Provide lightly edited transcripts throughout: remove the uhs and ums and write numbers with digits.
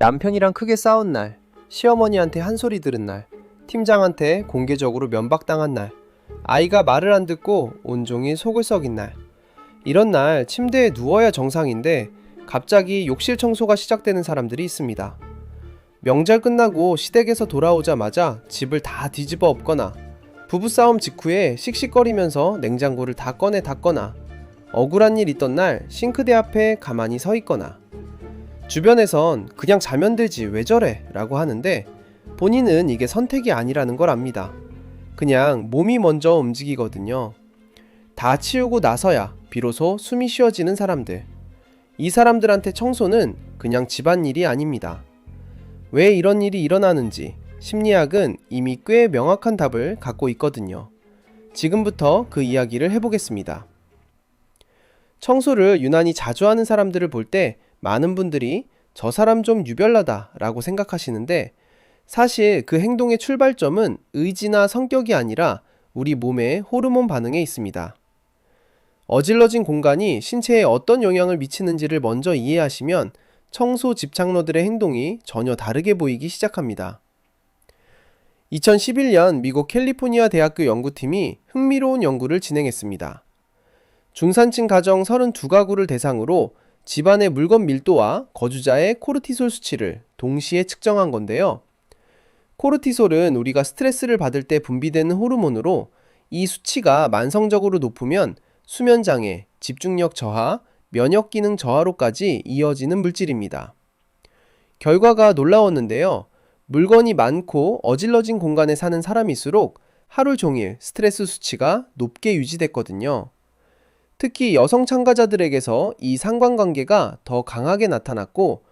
남편이랑 크게 싸운 날, 시어머니한테 한 소리 들은 날, 팀장한테 공개적으로 면박당한 날, 아이가 말을 안 듣고 온종일 속을 썩인 날. 이런 날 침대에 누워야 정상인데 갑자기 욕실 청소가 시작되는 사람들이 있습니다. 명절 끝나고 시댁에서 돌아오자마자 집을 다 뒤집어 엎거나, 부부싸움 직후에 씩씩거리면서 냉장고를 다 꺼내 닫거나, 억울한 일 있던 날 싱크대 앞에 가만히 서 있거나. 주변에선 그냥 자면 되지 왜 저래 라고 하는데 본인은 이게 선택이 아니라는 걸 압니다. 그냥 몸이 먼저 움직이거든요. 다 치우고 나서야 비로소 숨이 쉬어지는 사람들. 이 사람들한테 청소는 그냥 집안일이 아닙니다. 왜 이런 일이 일어나는지 심리학은 이미 꽤 명확한 답을 갖고 있거든요. 지금부터 그 이야기를 해보겠습니다. 청소를 유난히 자주 하는 사람들을 볼 때 많은 분들이 저 사람 좀 유별나다 라고 생각하시는데, 사실 그 행동의 출발점은 의지나 성격이 아니라 우리 몸의 호르몬 반응에 있습니다. 어질러진 공간이 신체에 어떤 영향을 미치는지를 먼저 이해하시면 청소 집착러들의 행동이 전혀 다르게 보이기 시작합니다. 2011년 미국 캘리포니아 대학교 연구팀이 흥미로운 연구를 진행했습니다. 중산층 가정 32가구를 대상으로 집안의 물건 밀도와 거주자의 코르티솔 수치를 동시에 측정한 건데요. 코르티솔은 우리가 스트레스를 받을 때 분비되는 호르몬으로, 이 수치가 만성적으로 높으면 수면장애, 집중력 저하, 면역기능 저하로까지 이어지는 물질입니다. 결과가 놀라웠는데요. 물건이 많고 어질러진 공간에 사는 사람일수록 하루 종일 스트레스 수치가 높게 유지됐거든요. 특히 여성 참가자들에게서 이 상관관계가 더 강하게 나타났고,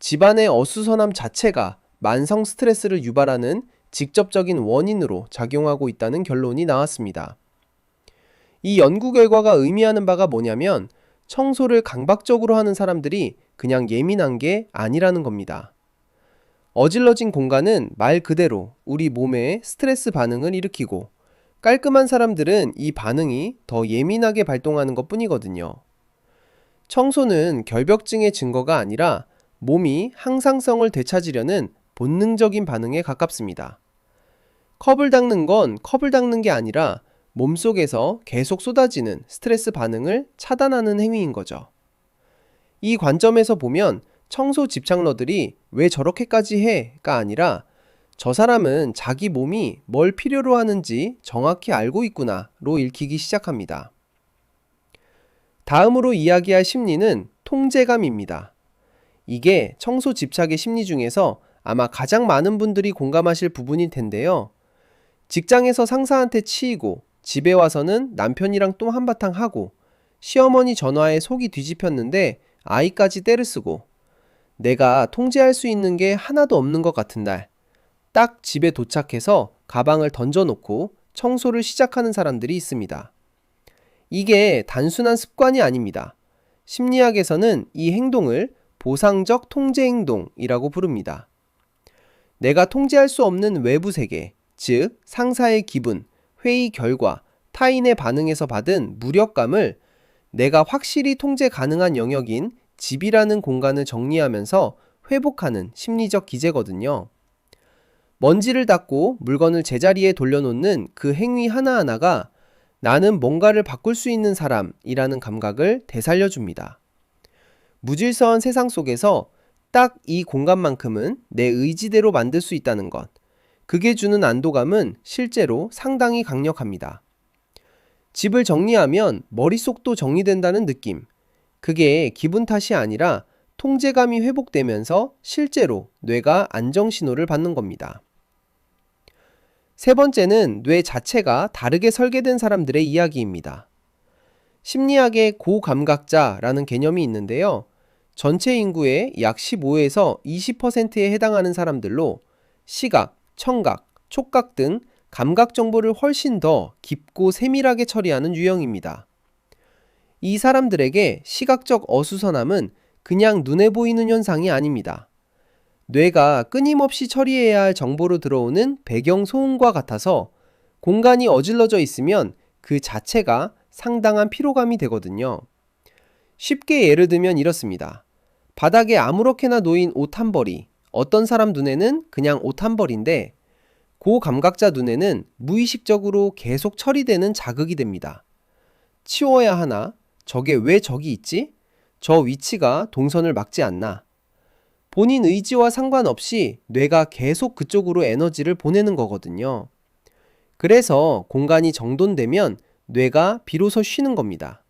집안의 어수선함 자체가 만성 스트레스를 유발하는 직접적인 원인으로 작용하고 있다는 결론이 나왔습니다. 이 연구 결과가 의미하는 바가 뭐냐면, 청소를 강박적으로 하는 사람들이 그냥 예민한 게 아니라는 겁니다. 어질러진 공간은 말 그대로 우리 몸에 스트레스 반응을 일으키고, 깔끔한 사람들은 이 반응이 더 예민하게 발동하는 것 뿐이거든요. 청소는 결벽증의 증거가 아니라 몸이 항상성을 되찾으려는 본능적인 반응에 가깝습니다. 컵을 닦는 건 컵을 닦는 게 아니라 몸속에서 계속 쏟아지는 스트레스 반응을 차단하는 행위인 거죠. 이 관점에서 보면 청소 집착러들이 왜 저렇게까지 해가 아니라 저 사람은 자기 몸이 뭘 필요로 하는지 정확히 알고 있구나로 읽히기 시작합니다. 다음으로 이야기할 심리는 통제감입니다. 이게 청소 집착의 심리 중에서 아마 가장 많은 분들이 공감하실 부분일 텐데요. 직장에서 상사한테 치이고 집에 와서는 남편이랑 또 한바탕 하고, 시어머니 전화에 속이 뒤집혔는데 아이까지 떼를 쓰고, 내가 통제할 수 있는 게 하나도 없는 것 같은 날, 딱 집에 도착해서 가방을 던져놓고 청소를 시작하는 사람들이 있습니다. 이게 단순한 습관이 아닙니다. 심리학에서는 이 행동을 보상적 통제 행동이라고 부릅니다. 내가 통제할 수 없는 외부 세계, 즉 상사의 기분, 회의 결과, 타인의 반응에서 받은 무력감을 내가 확실히 통제 가능한 영역인 집이라는 공간을 정리하면서 회복하는 심리적 기제거든요. 먼지를 닦고 물건을 제자리에 돌려놓는 그 행위 하나하나가 나는 뭔가를 바꿀 수 있는 사람이라는 감각을 되살려줍니다. 무질서한 세상 속에서 딱 이 공간만큼은 내 의지대로 만들 수 있다는 것, 그게 주는 안도감은 실제로 상당히 강력합니다. 집을 정리하면 머릿속도 정리된다는 느낌, 그게 기분 탓이 아니라 통제감이 회복되면서 실제로 뇌가 안정신호를 받는 겁니다. 세 번째는 뇌 자체가 다르게 설계된 사람들의 이야기입니다. 심리학의 고감각자라는 개념이 있는데요. 전체 인구의 약 15에서 20%에 해당하는 사람들로 시각, 청각, 촉각 등 감각 정보를 훨씬 더 깊고 세밀하게 처리하는 유형입니다. 이 사람들에게 시각적 어수선함은 그냥 눈에 보이는 현상이 아닙니다. 뇌가 끊임없이 처리해야 할 정보로 들어오는 배경 소음과 같아서 공간이 어질러져 있으면 그 자체가 상당한 피로감이 되거든요. 쉽게 예를 들면 이렇습니다. 바닥에 아무렇게나 놓인 옷 한 벌이, 어떤 사람 눈에는 그냥 옷 한 벌인데 고감각자 눈에는 무의식적으로 계속 처리되는 자극이 됩니다. 치워야 하나? 저게 왜 저기 있지? 저 위치가 동선을 막지 않나? 본인 의지와 상관없이 뇌가 계속 그쪽으로 에너지를 보내는 거거든요. 그래서 공간이 정돈되면 뇌가 비로소 쉬는 겁니다.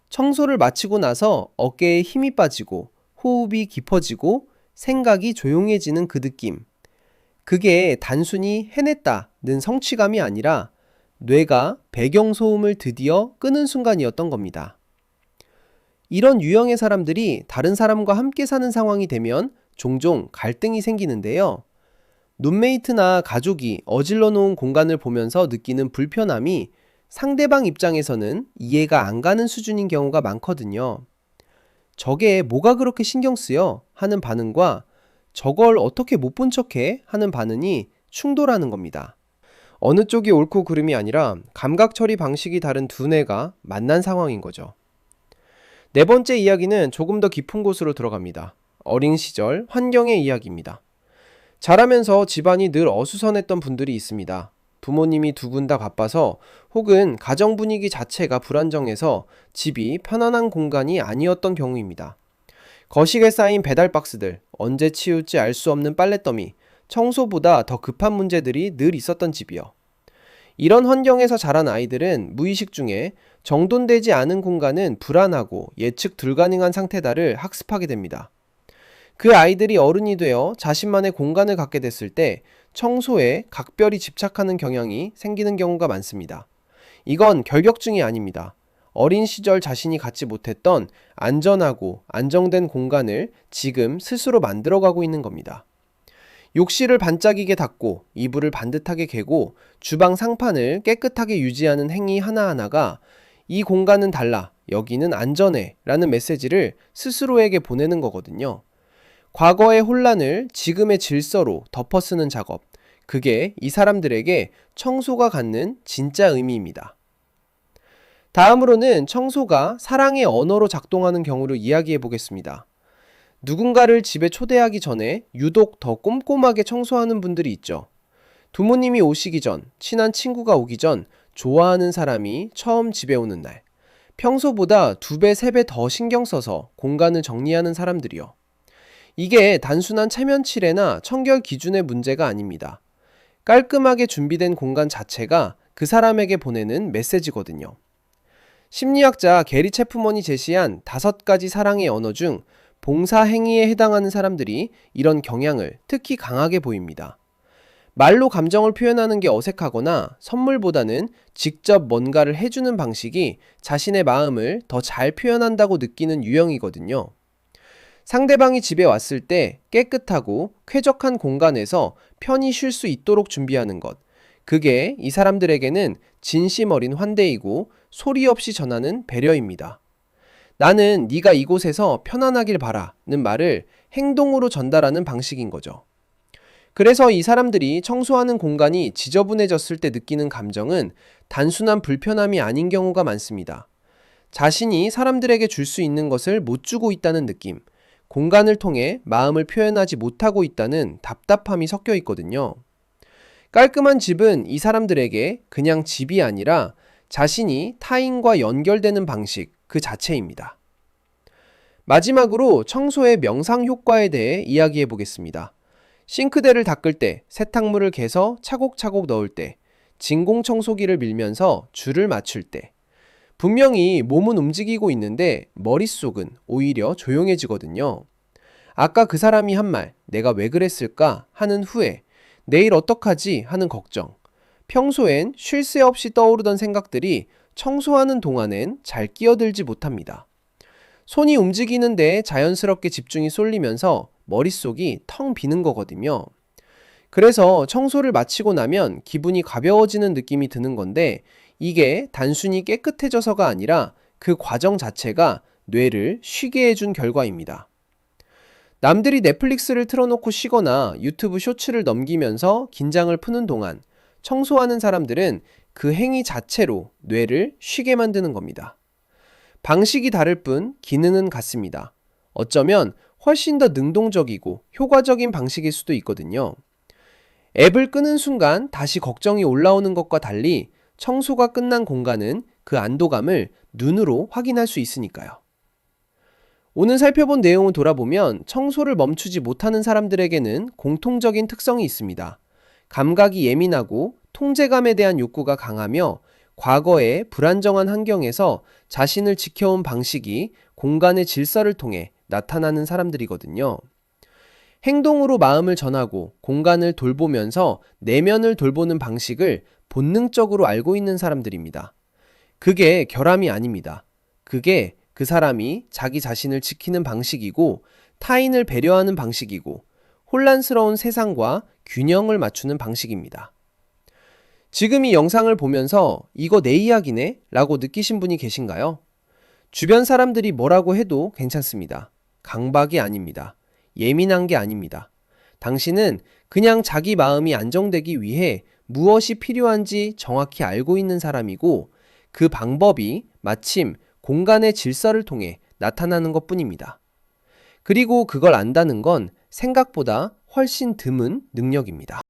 청소를 마치고 나서 어깨에 힘이 빠지고 호흡이 깊어지고 생각이 조용해지는 그 느낌. 그게 단순히 해냈다는 성취감이 아니라 뇌가 배경소음을 드디어 끄는 순간이었던 겁니다. 이런 유형의 사람들이 다른 사람과 함께 사는 상황이 되면 종종 갈등이 생기는데요. 룸메이트나 가족이 어질러 놓은 공간을 보면서 느끼는 불편함이 상대방 입장에서는 이해가 안 가는 수준인 경우가 많거든요. 저게 뭐가 그렇게 신경 쓰여? 하는 반응과 저걸 어떻게 못 본 척해? 하는 반응이 충돌하는 겁니다. 어느 쪽이 옳고 그름이 아니라 감각 처리 방식이 다른 두 뇌가 만난 상황인 거죠. 네 번째 이야기는 조금 더 깊은 곳으로 들어갑니다. 어린 시절 환경의 이야기입니다. 자라면서 집안이 늘 어수선했던 분들이 있습니다. 부모님이 두 분 다 바빠서 혹은 가정 분위기 자체가 불안정해서 집이 편안한 공간이 아니었던 경우입니다. 거실에 쌓인 배달 박스들, 언제 치울지 알 수 없는 빨랫더미, 청소보다 더 급한 문제들이 늘 있었던 집이요. 이런 환경에서 자란 아이들은 무의식 중에 정돈되지 않은 공간은 불안하고 예측 불가능한 상태다를 학습하게 됩니다. 그 아이들이 어른이 되어 자신만의 공간을 갖게 됐을 때 청소에 각별히 집착하는 경향이 생기는 경우가 많습니다. 이건 결벽증이 아닙니다. 어린 시절 자신이 갖지 못했던 안전하고 안정된 공간을 지금 스스로 만들어가고 있는 겁니다. 욕실을 반짝이게 닫고 이불을 반듯하게 개고 주방 상판을 깨끗하게 유지하는 행위 하나하나가 이 공간은 달라, 여기는 안전해 라는 메시지를 스스로에게 보내는 거거든요. 과거의 혼란을 지금의 질서로 덮어쓰는 작업, 그게 이 사람들에게 청소가 갖는 진짜 의미입니다. 다음으로는 청소가 사랑의 언어로 작동하는 경우를 이야기해 보겠습니다. 누군가를 집에 초대하기 전에 유독 더 꼼꼼하게 청소하는 분들이 있죠. 부모님이 오시기 전, 친한 친구가 오기 전, 좋아하는 사람이 처음 집에 오는 날, 평소보다 2배, 3배 더 신경 써서 공간을 정리하는 사람들이요. 이게 단순한 체면칠해나 청결 기준의 문제가 아닙니다. 깔끔하게 준비된 공간 자체가 그 사람에게 보내는 메시지거든요. 심리학자 게리 체프먼이 제시한 5가지 사랑의 언어 중 봉사 행위에 해당하는 사람들이 이런 경향을 특히 강하게 보입니다. 말로 감정을 표현하는 게 어색하거나 선물보다는 직접 뭔가를 해주는 방식이 자신의 마음을 더 잘 표현한다고 느끼는 유형이거든요. 상대방이 집에 왔을 때 깨끗하고 쾌적한 공간에서 편히 쉴 수 있도록 준비하는 것. 그게 이 사람들에게는 진심 어린 환대이고 소리 없이 전하는 배려입니다. 나는 네가 이곳에서 편안하길 바라는 말을 행동으로 전달하는 방식인 거죠. 그래서 이 사람들이 청소하는 공간이 지저분해졌을 때 느끼는 감정은 단순한 불편함이 아닌 경우가 많습니다. 자신이 사람들에게 줄 수 있는 것을 못 주고 있다는 느낌, 공간을 통해 마음을 표현하지 못하고 있다는 답답함이 섞여 있거든요. 깔끔한 집은 이 사람들에게 그냥 집이 아니라 자신이 타인과 연결되는 방식 그 자체입니다. 마지막으로 청소의 명상 효과에 대해 이야기해 보겠습니다. 싱크대를 닦을 때, 세탁물을 개서 차곡차곡 넣을 때, 진공청소기를 밀면서 줄을 맞출 때, 분명히 몸은 움직이고 있는데 머릿속은 오히려 조용해지거든요. 아까 그 사람이 한 말, 내가 왜 그랬을까 하는 후회, 내일 어떡하지 하는 걱정, 평소엔 쉴 새 없이 떠오르던 생각들이 청소하는 동안엔 잘 끼어들지 못합니다. 손이 움직이는데 자연스럽게 집중이 쏠리면서 머릿속이 텅 비는 거거든요. 그래서 청소를 마치고 나면 기분이 가벼워지는 느낌이 드는 건데 이게 단순히 깨끗해져서가 아니라 그 과정 자체가 뇌를 쉬게 해준 결과입니다. 남들이 넷플릭스를 틀어놓고 쉬거나 유튜브 쇼츠를 넘기면서 긴장을 푸는 동안 청소하는 사람들은 그 행위 자체로 뇌를 쉬게 만드는 겁니다. 방식이 다를 뿐 기능은 같습니다. 어쩌면 훨씬 더 능동적이고 효과적인 방식일 수도 있거든요. 앱을 끄는 순간 다시 걱정이 올라오는 것과 달리 청소가 끝난 공간은 그 안도감을 눈으로 확인할 수 있으니까요. 오늘 살펴본 내용을 돌아보면 청소를 멈추지 못하는 사람들에게는 공통적인 특성이 있습니다. 감각이 예민하고 통제감에 대한 욕구가 강하며 과거의 불안정한 환경에서 자신을 지켜온 방식이 공간의 질서를 통해 나타나는 사람들이거든요. 행동으로 마음을 전하고 공간을 돌보면서 내면을 돌보는 방식을 본능적으로 알고 있는 사람들입니다. 그게 결함이 아닙니다. 그게 그 사람이 자기 자신을 지키는 방식이고 타인을 배려하는 방식이고 혼란스러운 세상과 균형을 맞추는 방식입니다. 지금 이 영상을 보면서 이거 내 이야기네? 라고 느끼신 분이 계신가요? 주변 사람들이 뭐라고 해도 괜찮습니다. 강박이 아닙니다. 예민한 게 아닙니다. 당신은 그냥 자기 마음이 안정되기 위해 무엇이 필요한지 정확히 알고 있는 사람이고 그 방법이 마침 공간의 질서를 통해 나타나는 것 뿐입니다. 그리고 그걸 안다는 건 생각보다 훨씬 드문 능력입니다.